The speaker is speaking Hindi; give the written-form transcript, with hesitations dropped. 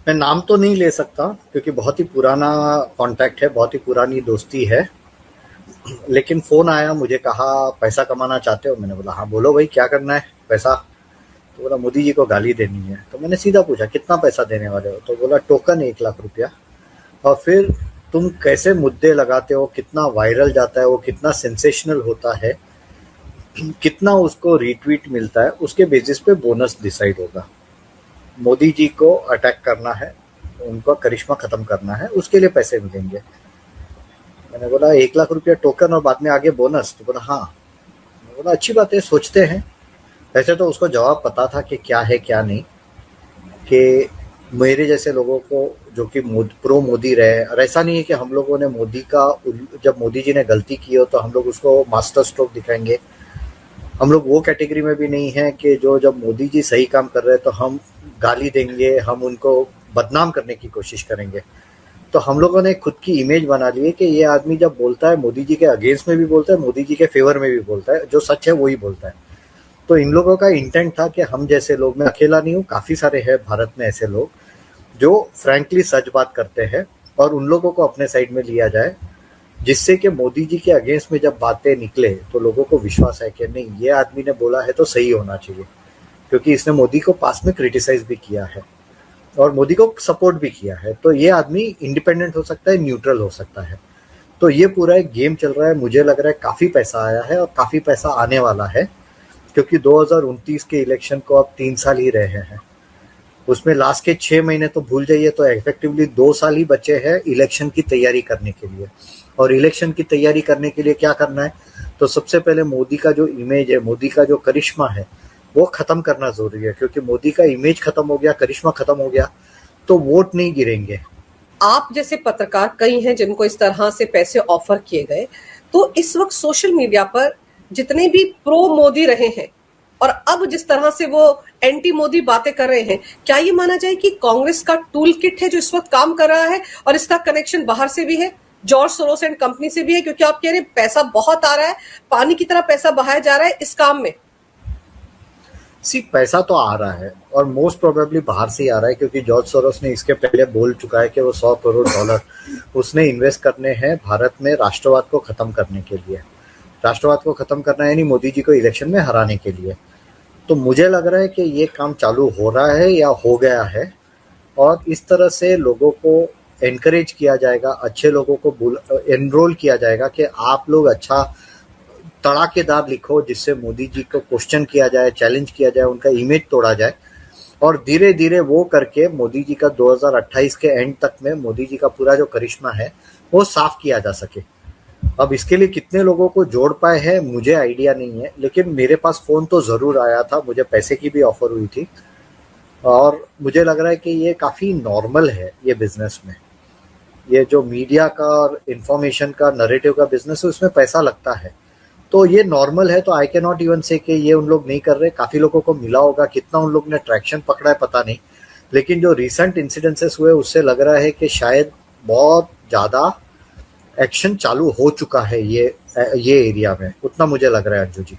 मैं नाम तो नहीं ले सकता क्योंकि बहुत ही पुराना कांटेक्ट है, बहुत ही पुरानी दोस्ती है। लेकिन फ़ोन आया, मुझे कहा पैसा कमाना चाहते हो? मैंने बोला हाँ बोलो भाई, क्या करना है पैसा? तो बोला मोदी जी को गाली देनी है। तो मैंने सीधा पूछा कितना पैसा देने वाले हो? तो बोला टोकन 1 लाख रुपया। और फिर तुम कैसे मुद्दे लगाते हो, कितना वायरल जाता है वो, कितना सेंसेशनल होता है, कितना उसको रीट्वीट मिलता है, उसके बेसिस पे बोनस डिसाइड होगा। मोदी जी को अटैक करना है, उनका करिश्मा खत्म करना है, उसके लिए पैसे मिलेंगे। मैंने बोला 1 लाख रुपया टोकन और बाद में आगे बोनस? तो बोला हाँ। मैंने बोला अच्छी बात है, सोचते हैं। वैसे तो उसको जवाब पता था कि क्या है क्या नहीं, कि मेरे जैसे लोगों को जो कि प्रो मोदी रहे, और ऐसा नहीं है कि हम लोगों ने मोदी का, जब मोदी जी ने गलती की हो तो हम लोग उसको मास्टर स्ट्रोक दिखाएंगे। हम लोग वो कैटेगरी में भी नहीं है कि जो जब मोदी जी सही काम कर रहे हैं तो हम गाली देंगे, हम उनको बदनाम करने की कोशिश करेंगे। तो हम लोगों ने खुद की इमेज बना ली है कि ये आदमी जब बोलता है मोदी जी के अगेंस्ट में भी बोलता है, मोदी जी के फेवर में भी बोलता है, जो सच है वही बोलता है। तो इन लोगों का इंटेंट था कि हम जैसे लोग, मैं अकेला नहीं हूँ, काफ़ी सारे हैं भारत में ऐसे लोग जो फ्रैंकली सच बात करते हैं, और उन लोगों को अपने साइड में लिया जाए, जिससे कि मोदी जी के अगेंस्ट में जब बातें निकले तो लोगों को विश्वास है कि नहीं, ये आदमी ने बोला है तो सही होना चाहिए, क्योंकि इसने मोदी को पास में क्रिटिसाइज भी किया है और मोदी को सपोर्ट भी किया है। तो ये आदमी इंडिपेंडेंट हो सकता है, न्यूट्रल हो सकता है। तो ये पूरा एक गेम चल रहा है। मुझे लग रहा है काफ़ी पैसा आया है और काफ़ी पैसा आने वाला है, क्योंकि 2029 के इलेक्शन को अब 3 साल ही रहे हैं। उसमें लास्ट के 6 महीने तो भूल जाइए, तो इफेक्टिवली 2 साल ही बचे हैं इलेक्शन की तैयारी करने के लिए। और इलेक्शन की तैयारी करने के लिए क्या करना है? तो सबसे पहले मोदी का जो इमेज है, मोदी का जो करिश्मा है, वो खत्म करना जरूरी है, क्योंकि मोदी का इमेज खत्म हो गया, करिश्मा खत्म हो गया, तो वोट नहीं गिरेंगे। आप जैसे पत्रकार कई हैं जिनको इस तरह से पैसे ऑफर किए गए, तो इस वक्त सोशल मीडिया पर जितने भी प्रो मोदी रहे हैं और अब जिस तरह से वो एंटी मोदी बातें कर रहे हैं, क्या ये माना जाए कि कांग्रेस का टूल किट है जो इस वक्त काम कर रहा है और इसका कनेक्शन बाहर से भी है, जॉर्ज सोरोस एंड कंपनी से भी है? क्योंकि आप कह रहे हैं पैसा बहुत आ रहा है, पानी की तरह पैसा बहाया जा रहा है इस काम में। सी, पैसा तो आ रहा है और मोस्ट प्रोबेबली बाहर से ही आ रहा है, क्योंकि जॉर्ज सोरोस ने इसके पहले बोल चुका है कि वो $100 करोड़ उसने इन्वेस्ट करने हैं भारत में राष्ट्रवाद को खत्म करने के लिए। राष्ट्रवाद को खत्म करना है, यानी मोदी जी को इलेक्शन में हराने के लिए। तो मुझे लग रहा है कि ये काम चालू हो रहा है या हो गया है, और इस तरह से लोगों को एनकरेज किया जाएगा, अच्छे लोगों को एनरोल किया जाएगा कि आप लोग अच्छा तड़ाकेदार लिखो, जिससे मोदी जी को क्वेश्चन किया जाए, चैलेंज किया जाए, उनका इमेज तोड़ा जाए। और धीरे धीरे वो करके मोदी जी का 2028 के एंड तक में मोदी जी का पूरा जो करिश्मा है वो साफ किया जा सके। अब इसके लिए कितने लोगों को जोड़ पाए हैं मुझे आइडिया नहीं है, लेकिन मेरे पास फ़ोन तो ज़रूर आया था, मुझे पैसे की भी ऑफ़र हुई थी। और मुझे लग रहा है कि ये काफ़ी नॉर्मल है ये बिज़नेस में। ये जो मीडिया का और इन्फॉर्मेशन का, नरेटिव का बिज़नेस है, उसमें पैसा लगता है। तो ये नॉर्मल है, तो आई कैन नॉट इवन से कि ये उन लोग नहीं कर रहे। काफ़ी लोगों को मिला होगा, कितना उन लोग ने ट्रैक्शन पकड़ा है पता नहीं। लेकिन जो रिसेंट इंसिडेंसेस हुए उससे लग रहा है कि शायद बहुत ज़्यादा एक्शन चालू हो चुका है ये एरिया में, उतना मुझे लग रहा है अंजू जी।